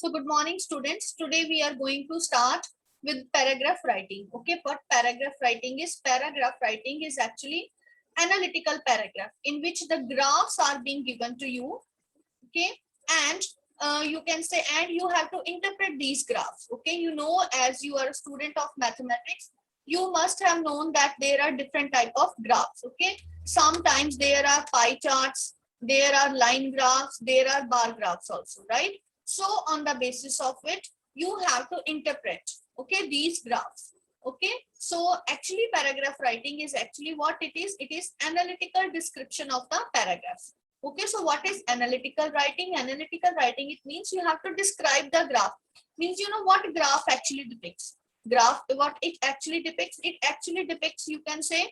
So good morning students. Today we are going to start with paragraph writing. Okay, what paragraph writing is? Paragraph writing is actually analytical paragraph in which the graphs are being given to you. Okay, and you can say, and you have to interpret these graphs. Okay, you know, as you are a student of mathematics, you must have known that there are different type of graphs. Okay, sometimes there are pie charts, there are line graphs, there are bar graphs also, right? So on the basis of it, you have to interpret, okay, these graphs. Okay, so actually paragraph writing is actually what it is. It is analytical description of the paragraph. Okay, so what is analytical writing? Analytical writing, it means you have to describe the graph. Means you know what graph actually depicts. Graph, what it actually depicts? It actually depicts, you can say,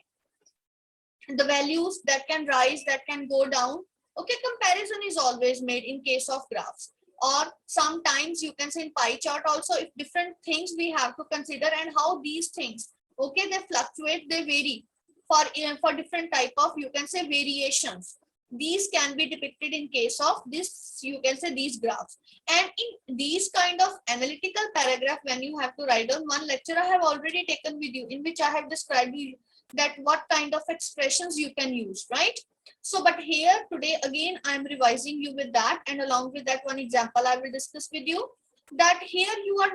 the values that can rise, that can go down. Okay, comparison is always made in case of graphs. Or sometimes you can say in pie chart also, if different things we have to consider and how these things, okay, they fluctuate, they vary for different type of, you can say, variations. These can be depicted in case of this, you can say, these graphs. And in these kind of analytical paragraph, when you have to write down, one lecture I have already taken with you, in which I have described you that what kind of expressions you can use, right? So but here today again I am revising you with that, and along with that one example I will discuss with you, that here you are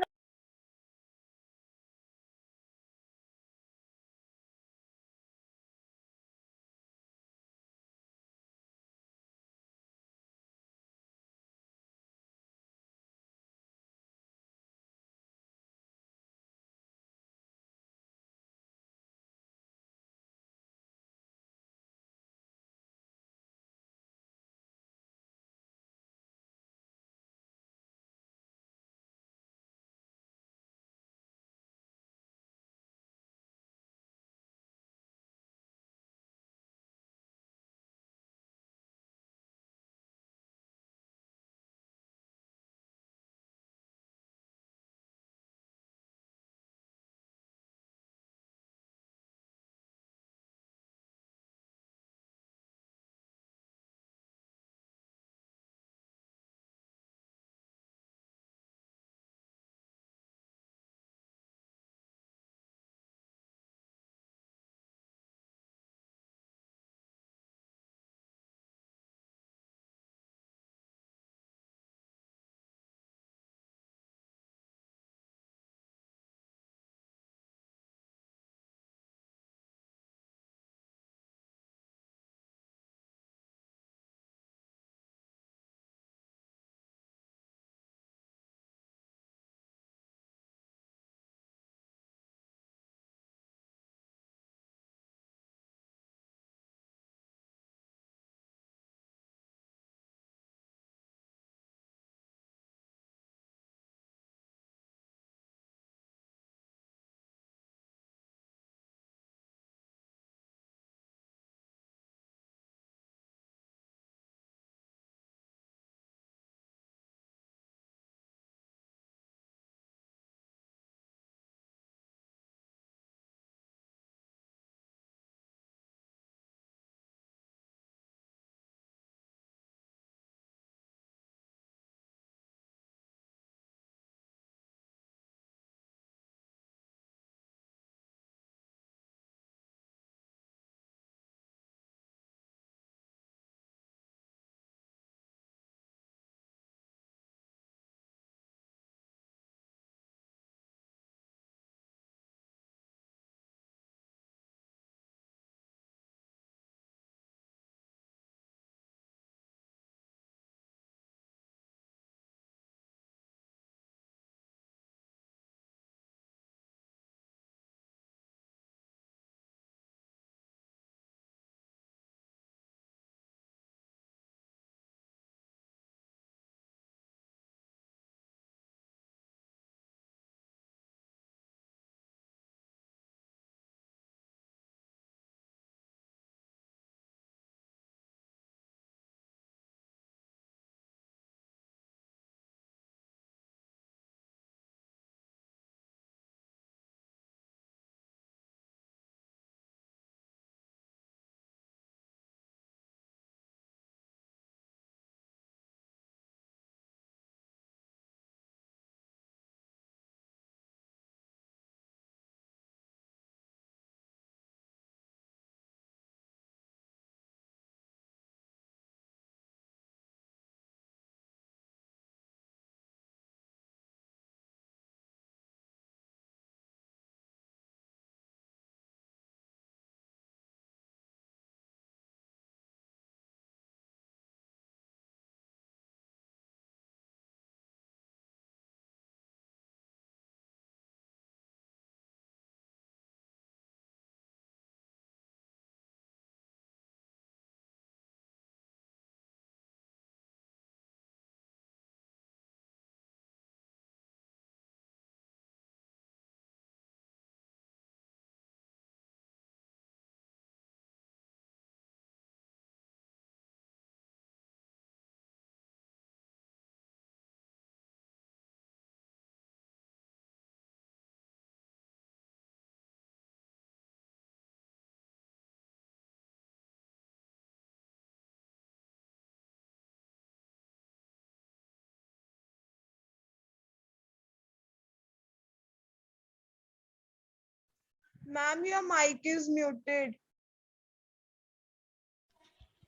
Ma'am, your mic is muted.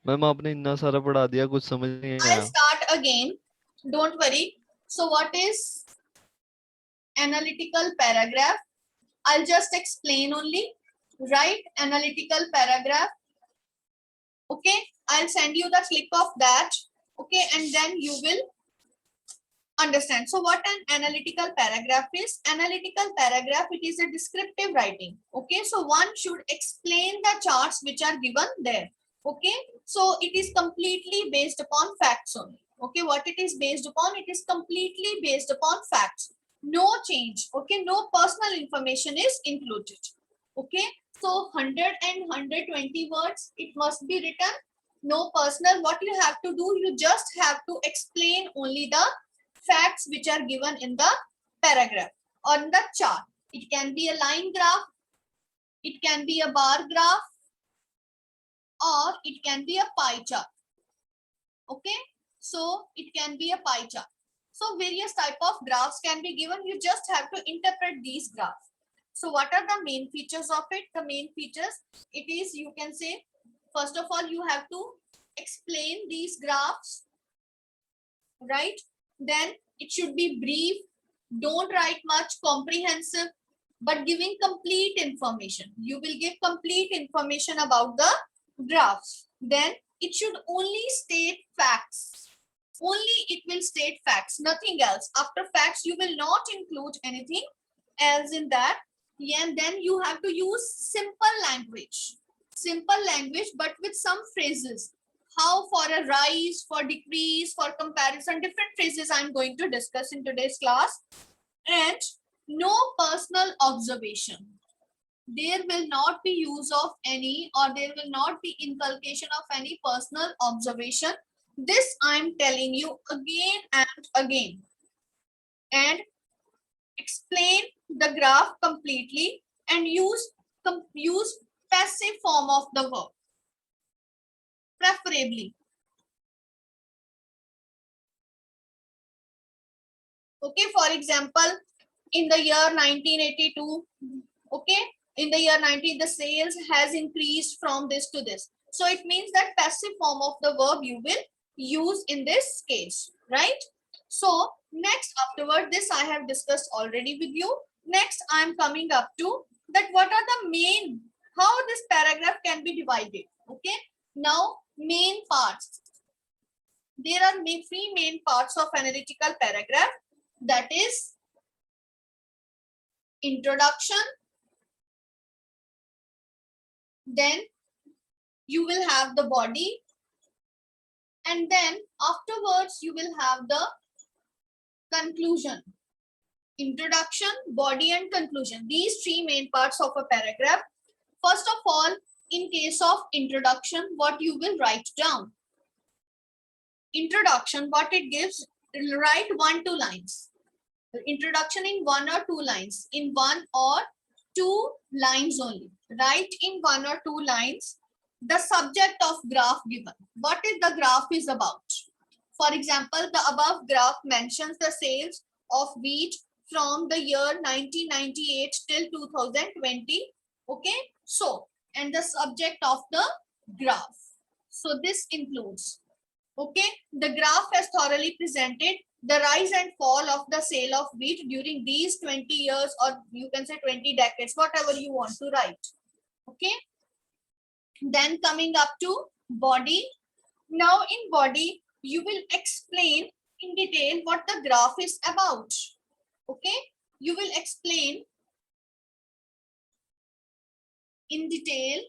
Ma'am आपने इतना सारा पढ़ा दिया, कुछ समझ नहीं I'll आया। start again. Don't worry. So what is analytical paragraph? I'll just explain only. Write analytical paragraph. Okay, I'll send you the clip of that. Okay, and then you will understand. So what an analytical paragraph is? Analytical paragraph, it is a descriptive writing. Okay, so one should explain the charts which are given there. Okay, so it is completely based upon facts only. Okay, what it is based upon? It is completely based upon facts. No change. Okay, no personal information is included. Okay, so 100 and 120 words, it must be written. No personal. What you have to do, you just have to explain only the facts which are given in the paragraph on the chart. It can be a line graph, it can be a bar graph, or it can be a pie chart. Okay, so it can be a pie chart. So various type of graphs can be given. You just have to interpret these graphs. So what are the main features of it? The main features, it is, you can say, first of all, you have to explain these graphs, right? Then it should be brief. Don't write much, comprehensive, but giving complete information. You will give complete information about the graphs. Then it should only state facts. Only it will state facts, nothing else. After facts, you will not include anything else in that. And then you have to use simple language. Simple language, but with some phrases. How for a rise, for decrease, for comparison, different phrases I'm going to discuss in today's class. And no personal observation. There will not be use of any, or there will not be inculcation of any personal observation. This I'm telling you again and again. And explain the graph completely and use passive form of the verb, preferably. Okay, for example, in the year 1982, okay, in the year 90, the sales has increased from this to this. So it means that passive form of the verb you will use in this case, right? So next, afterward, this I have discussed already with you. Next, I am coming up to that what are the main, how this paragraph can be divided. Okay, now main parts. There are three main parts of analytical paragraph. That is introduction, then you will have the body, and then afterwards you will have the conclusion. Introduction, body, and conclusion. These three main parts of a paragraph. First of all, in case of introduction, what you will write down. Introduction, what it gives, write 1-2 lines. Introduction in 1 or 2 lines. In 1 or 2 lines only. Write in 1 or 2 lines the subject of graph given. What is the graph is about? For example, the above graph mentions the sales of wheat from the year 1998 till 2020. Okay, so, and the subject of the graph. So this includes, okay, the graph has thoroughly presented the rise and fall of the sale of wheat during these 20 years, or you can say 20 decades, whatever you want to write. Okay, then coming up to body. Now in body, you will explain in detail what the graph is about. Okay, you will explain in detail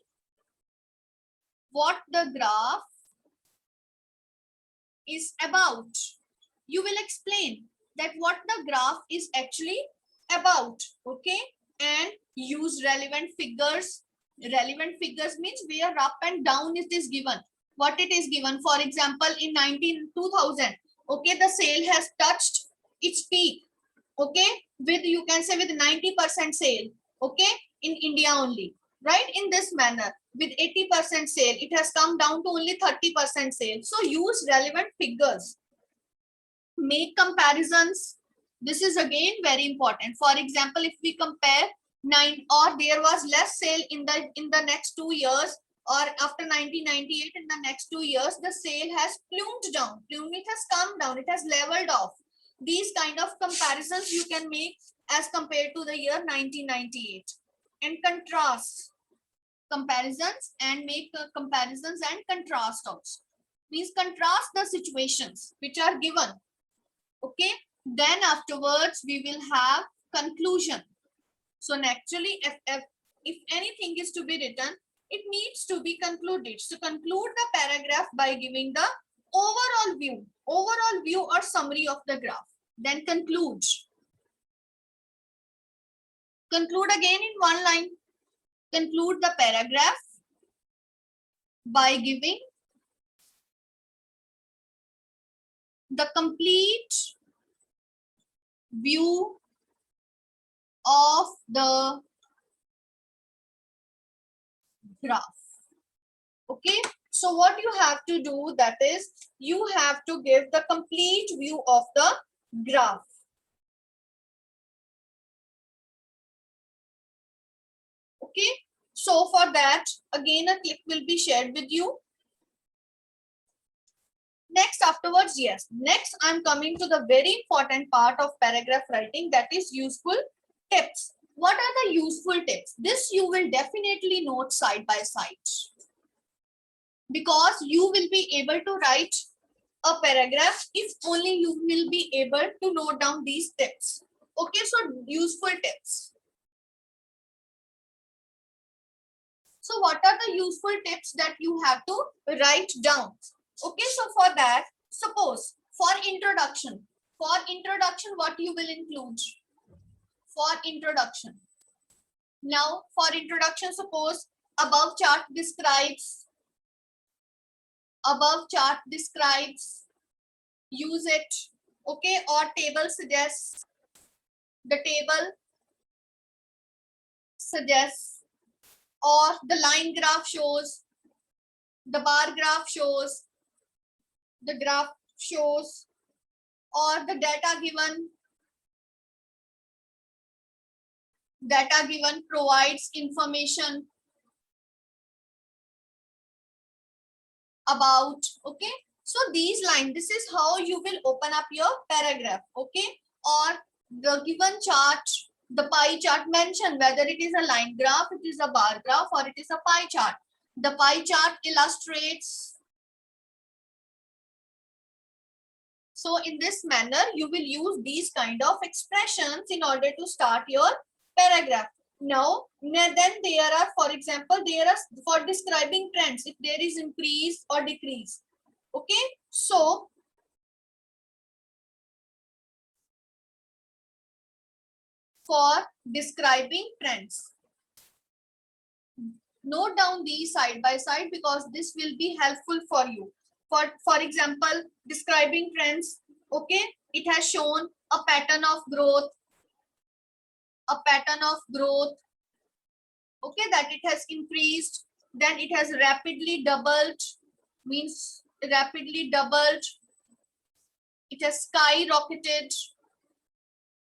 what the graph is about. You will explain that what the graph is actually about. Okay, and use relevant figures. Relevant figures means where up and down it is given. What it is given. For example, in 2000, okay, the sale has touched its peak. Okay, with, you can say, with 90% sale. Okay, in India only, right? In this manner, with 80% sale, it has come down to only 30% sale. So use relevant figures. Make comparisons. This is again very important. For example, if we compare or there was less sale in the next 2 years, or after 1998 in the next 2 years the sale has plumed down. It has come down, it has leveled off. These kind of comparisons you can make as compared to the year 1998, and contrast comparisons and make comparisons and contrast also. Means contrast the situations which are given. Okay, then afterwards we will have conclusion. So naturally, if anything is to be written, it needs to be concluded. So conclude the paragraph by giving the overall view or summary of the graph. Then conclude. Conclude again in one line. Conclude the paragraph by giving the complete view of the graph. Okay, so what you have to do, that is you have to give the complete view of the graph. Okay, so for that again a clip will be shared with you. Next, afterwards, yes, next I'm coming to the very important part of paragraph writing, that is useful tips. What are the useful tips? This you will definitely note side by side, because you will be able to write a paragraph if only you will be able to note down these tips. Okay, so useful tips. So what are the useful tips that you have to write down? Okay, so for that, suppose for introduction, what you will include? For introduction. Now for introduction, suppose above chart describes, use it. Okay, or table suggests, the table suggests, or the line graph shows, the bar graph shows, the graph shows, or the data given provides information about. Okay, so these lines, this is how you will open up your paragraph. Okay, or the given chart, the pie chart, mention whether it is a line graph, it is a bar graph, or it is a pie chart. The pie chart illustrates. So in this manner, you will use these kind of expressions in order to start your paragraph. Now, then there are, for example, there are for describing trends, if there is increase or decrease. Okay, so for describing trends, note down these side by side, because this will be helpful for you. For example, describing trends, okay, it has shown a pattern of growth, okay, that it has increased, then it has rapidly doubled, means rapidly doubled, it has skyrocketed,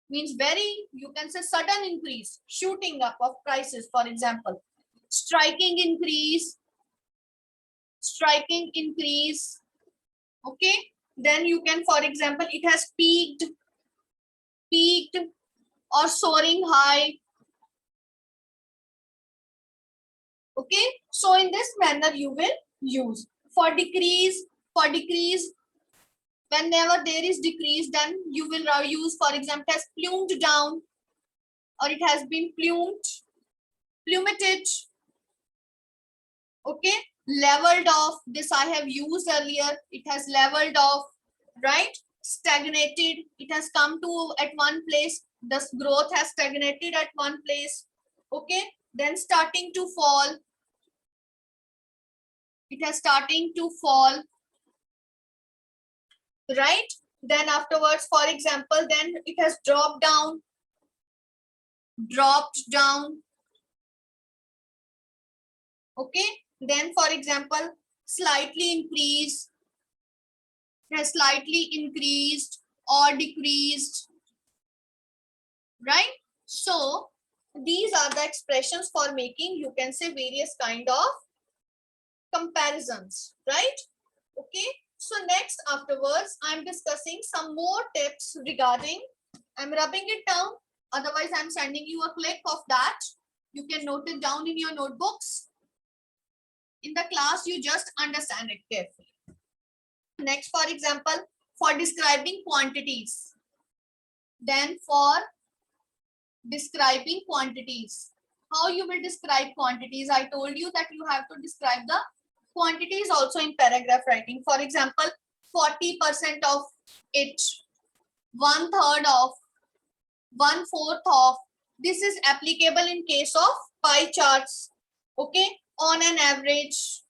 means very, you can say sudden increase, shooting up of prices. For example, striking increase, okay, then you can, for example, it has peaked or soaring high. Okay, so in this manner you will use. For decrease, whenever there is decrease, then you will use, for example, has plumed down, or it has been plummeted. Okay, leveled off, this I have used earlier, it has leveled off, right? Stagnated, it has come to at one place, the growth has stagnated at one place. Okay, then starting to fall, it has starting to fall, right? Then afterwards, for example, then it has dropped down, okay. Then for example, slightly increased, has slightly increased or decreased, right? So these are the expressions for making, you can say, various kind of comparisons, right? Okay, so next afterwards I'm discussing some more tips regarding, I'm rubbing it down, otherwise I'm sending you a clip of that. You can note it down in your notebooks. In the class, you just understand it carefully. Next, for example, for describing quantities. Then for describing quantities. How you will describe quantities? I told you that you have to describe the quantities also in paragraph writing. For example, 40% of it, 1/3 of, 1/4 of. This is applicable in case of pie charts. Okay, on an average.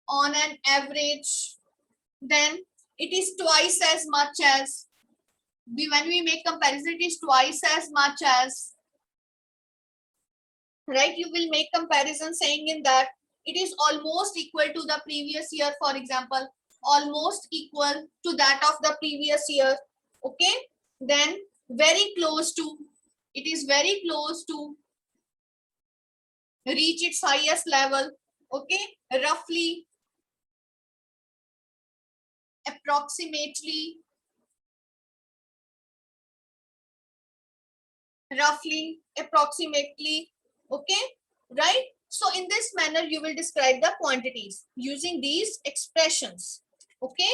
On an average. Then it is twice as much as. When we make comparison, it is twice as much as. Right? You will make comparison saying in that it is almost equal to the previous year, for example, almost equal to that of the previous year. Okay, then very close to, it is very close to, reach its highest level. Okay, roughly, approximately, roughly, approximately. Okay, right? So in this manner, you will describe the quantities using these expressions. Okay,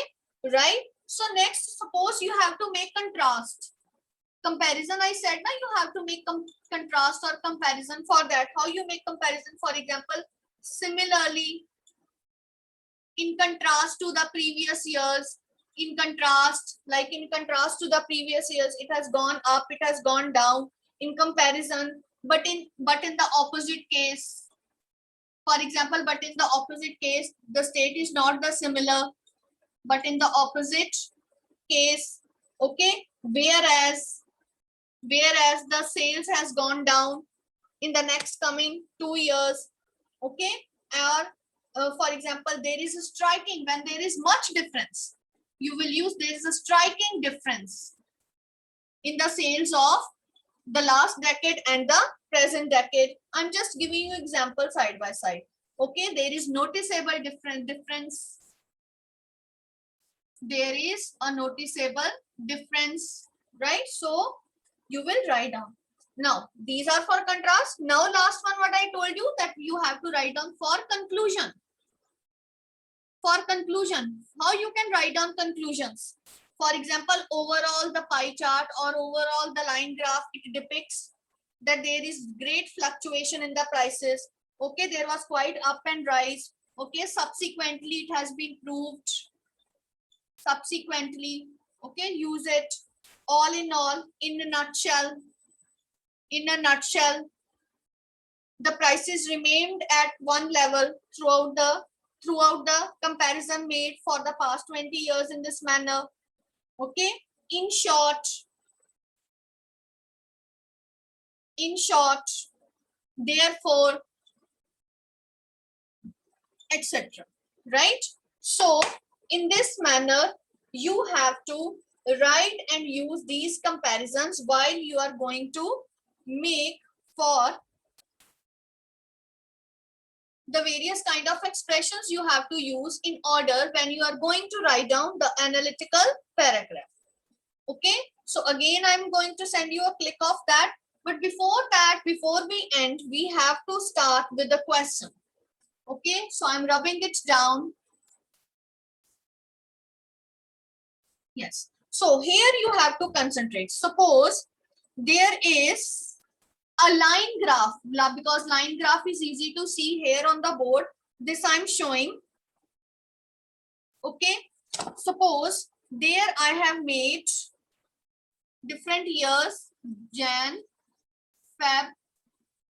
right? So next, suppose you have to make contrast. Comparison, I said, now you have to make contrast or comparison. For that, how you make comparison? For example, similarly, in contrast to the previous years, in contrast, like in contrast to the previous years, it has gone up, it has gone down. In comparison, but in the opposite case, for example, but in the opposite case, the state is not the similar, but in the opposite case. Okay, whereas the sales has gone down in the next coming 2 years. Okay, or for example, there is a striking, when there is much difference, you will use there is a striking difference in the sales of the last decade and the present decade. I'm just giving you examples side by side. Okay, there is noticeable difference. There is a noticeable difference, right? So you will write down. Now these are for contrast. Now last one, what I told you, that you have to write down for conclusion. For conclusion, how you can write down conclusions? For example, overall the pie chart or overall the line graph, it depicts that there is great fluctuation in the prices. Okay, there was quite up and rise. Okay, subsequently it has been proved. Subsequently, okay, use it. All in all, in a nutshell, the prices remained at one level throughout the comparison made for the past 20 years in this manner. Okay, in short, therefore, etc. Right? So in this manner, you have to write and use these comparisons while you are going to make for the various kind of expressions you have to use in order when you are going to write down the analytical paragraph. Okay, so again, I'm going to send you a click of that. But before that, before we end, we have to start with the question. Okay, so I'm rubbing it down. Yes. So here you have to concentrate. Suppose there is a line graph, because line graph is easy to see here on the board. This I'm showing. Okay. Suppose there I have made different years: Jan, Feb,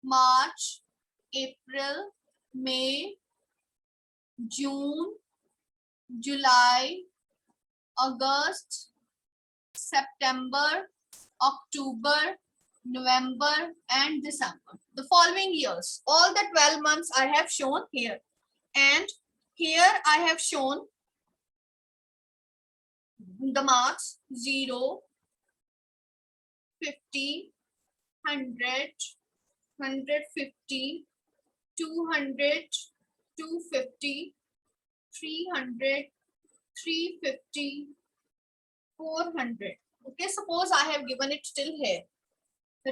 March, April, May, June, July, August, September, October, November, and December. The following years, all the 12 months I have shown here. And here I have shown the marks 0, 50, 100, 150, 200, 250, 300, 350, 400. Okay, suppose I have given it till here,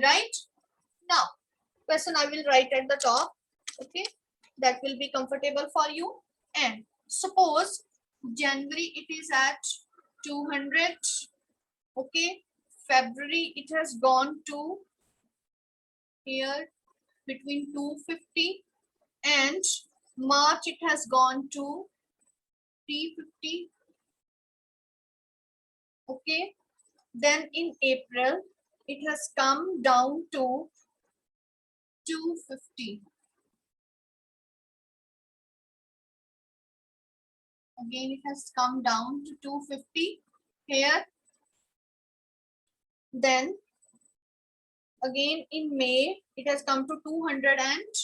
right? Now, question I will write at the top. Okay, that will be comfortable for you. And suppose January it is at 200. Okay, February it has gone to here between 250, and March it has gone to 350. Okay, then in April it has come down to 250. Again it has come down to 250 here. Then again in May it has come to 200, and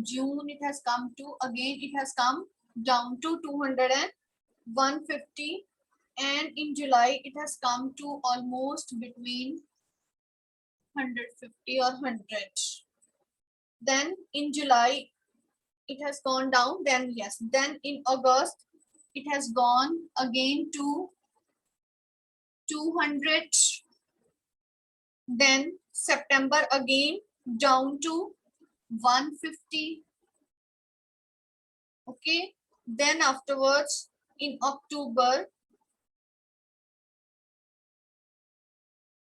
June it has come to, again it has come down to 200 and 150, and in July it has come to almost between 150 or 100. Then in July it has gone down. Then yes, then in August it has gone again to 200. Then September again down to 150. Okay, then afterwards in October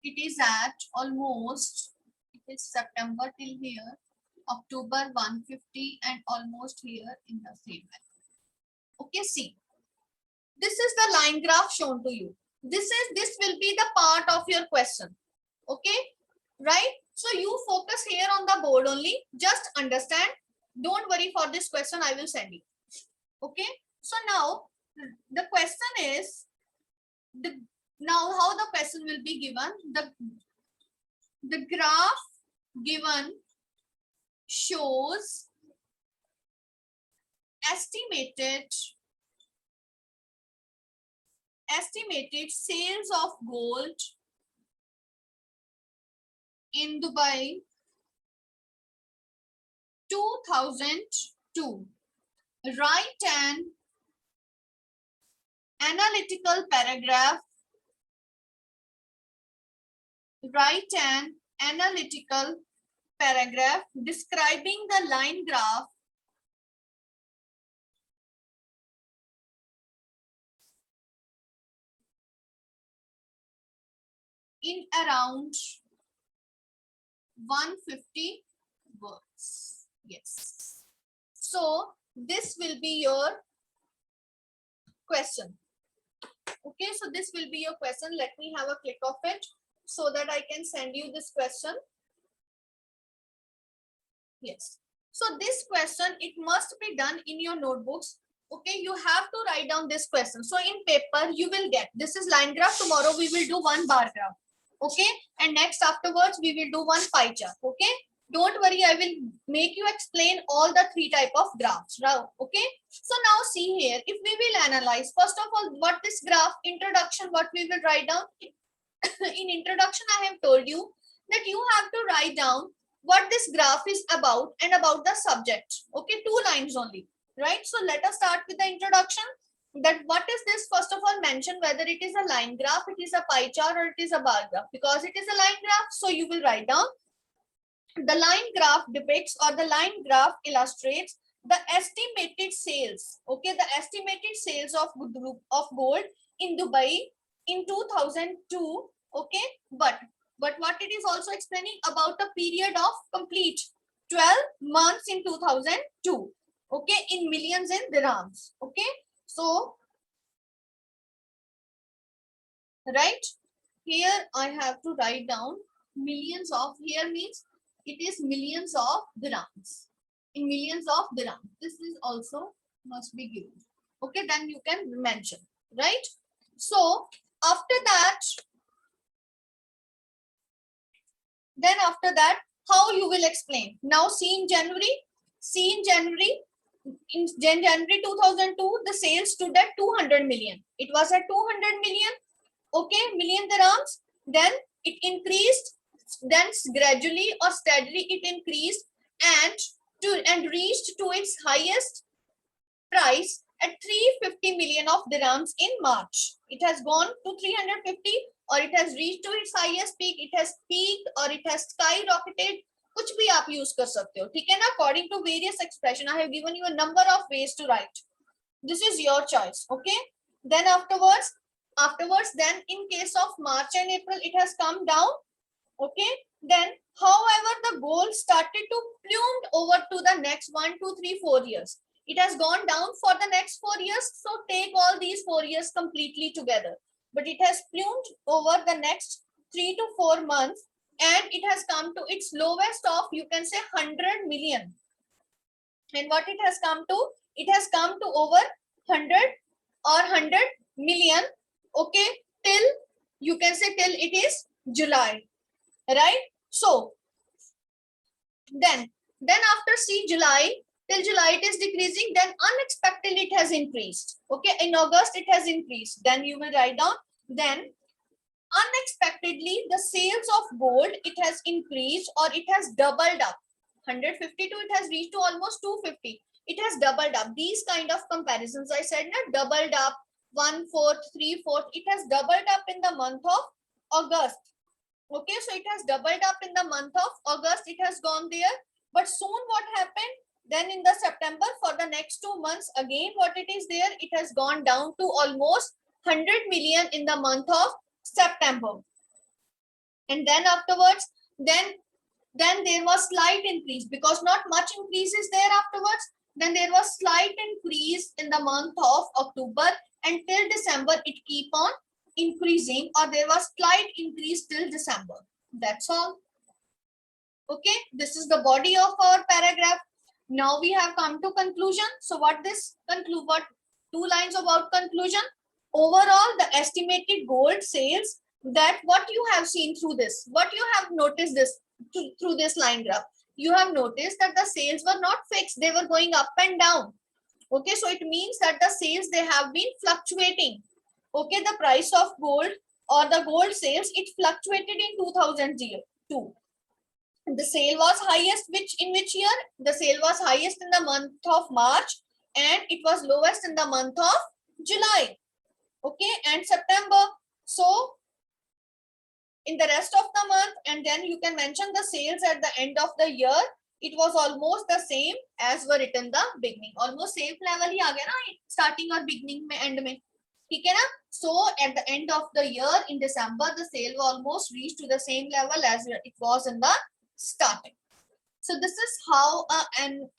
it is at almost, it is September till here, October 150, and almost here in the same way. Okay, see, this is the line graph shown to you. This will be the part of your question. Okay, right? So you focus here on the board only, just understand. Don't worry for this question, I will send you. Okay, so now the question is, now how the question will be given. The graph given shows estimated sales of gold in Dubai 2002. Write an analytical paragraph. Write an analytical paragraph describing the line graph in around 150 words. Yes. So this will be your question. Okay, so this will be your question. Let me have a click of it so that I can send you this question. Yes. So this question, it must be done in your notebooks. Okay, you have to write down this question. So in paper, you will get, this is line graph. Tomorrow we will do one bar graph. Okay, and next afterwards we will do one pie chart. Okay, don't worry, I will make you explain all the three type of graphs. Okay, so now see here, if we will analyze, first of all, what this graph introduction, what we will write down. In introduction, I have told you that you have to write down what this graph is about and about the subject. Okay, 2 lines only, right? So let us start with the introduction. That what is this, first of all, mention whether it is a line graph, it is a pie chart, or it is a bar graph. Because it is a line graph, so you will write down the line graph depicts, or the line graph illustrates the estimated sales. Okay, the estimated sales of gold in Dubai in 2002. Okay, but what it is also explaining about a period of complete 12 months in 2002. Okay, in millions in dirhams. Okay, so right here I have to write down millions of, here means it is millions of dirhams, in millions of dirhams. This is also must be given. Okay, then you can mention, right? So after that, how you will explain. Now see in January, in January 2002, the sales stood at 200 million. It was at 200 million. Okay, million dirhams. Then it increased, then gradually or steadily it increased and reached to its highest price at 350 million of dirhams in March. It has gone to 350 or it has reached to its highest peak, it has peaked or it has skyrocketed. कुछ भी आप use कर सकते हो, ठीक है ना? According to various expression, I have given you a number of ways to write. This is your choice, okay? Then afterwards, then in case of March and April, it has come down, okay? Then, however, the gold started to plume over to the next 1, 2, 3, 4 years. It has gone down for the next 4 years. So take all these 4 years completely together. But it has plumed over the next 3 to 4 months and it has come to its lowest of, you can say, 100 million. And what it has come to? It has come to over 100 or 100 million, okay, till, you can say, till it is July, right? So then after July, till July it is decreasing, then unexpectedly it has increased, okay? In August it has increased, then you will write down, then unexpectedly the sales of gold, it has increased or it has doubled up. 152 it has reached to almost 250. It has doubled up. These kind of comparisons I said, na, doubled up, 1/4, 3/4, it has doubled up in the month of August. Okay, so it has doubled up in the month of August. It has gone there. But soon what happened? Then in the September, for the next 2 months, again what it is there, it has gone down to almost 100 million in the month of September. And then afterwards, then there was slight increase because not much increase is there afterwards. Then there was slight increase in the month of October, and till December it keep on increasing, or there was slight increase till December. That's all. Okay, this is the body of our paragraph. Now we have come to conclusion. So what 2 lines about conclusion? Overall, the estimated gold sales, that what you have seen through this, what you have noticed this through this line graph, you have noticed that the sales were not fixed, they were going up and down. Okay, so it means that the sales, they have been fluctuating. Okay, the price of gold or the gold sales, it fluctuated in 2002. The sale was highest, in which year? The sale was highest in the month of March and it was lowest in the month of July. Okay, and September. So in the rest of the month, and then you can mention the sales at the end of the year, it was almost the same as were it in the beginning. Almost same level hi aa gaya na, starting or beginning mein, end mein. ठीक है ना? So at the end of the year in December, the sale almost reached to the same level as it was in the starting. So this is how an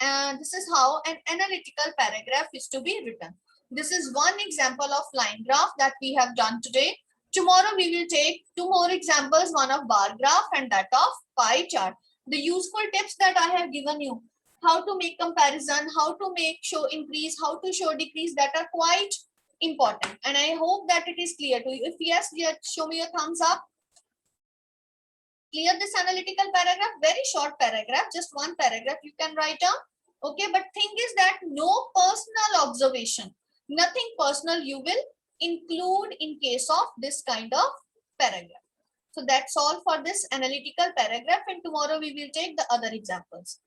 analytical paragraph is to be written. This is one example of line graph that we have done today. Tomorrow we will take 2 more examples, one of bar graph and that of pie chart. The useful tips that I have given you, how to make comparison, how to make show increase, how to show decrease, that are quite important. And I hope that it is clear to you. If yes, show me your thumbs up. Clear this analytical paragraph? Very short paragraph, just one paragraph you can write down. Okay, but thing is that no personal observation, nothing personal you will include in case of this kind of paragraph. So that's all for this analytical paragraph, and tomorrow we will take the other examples.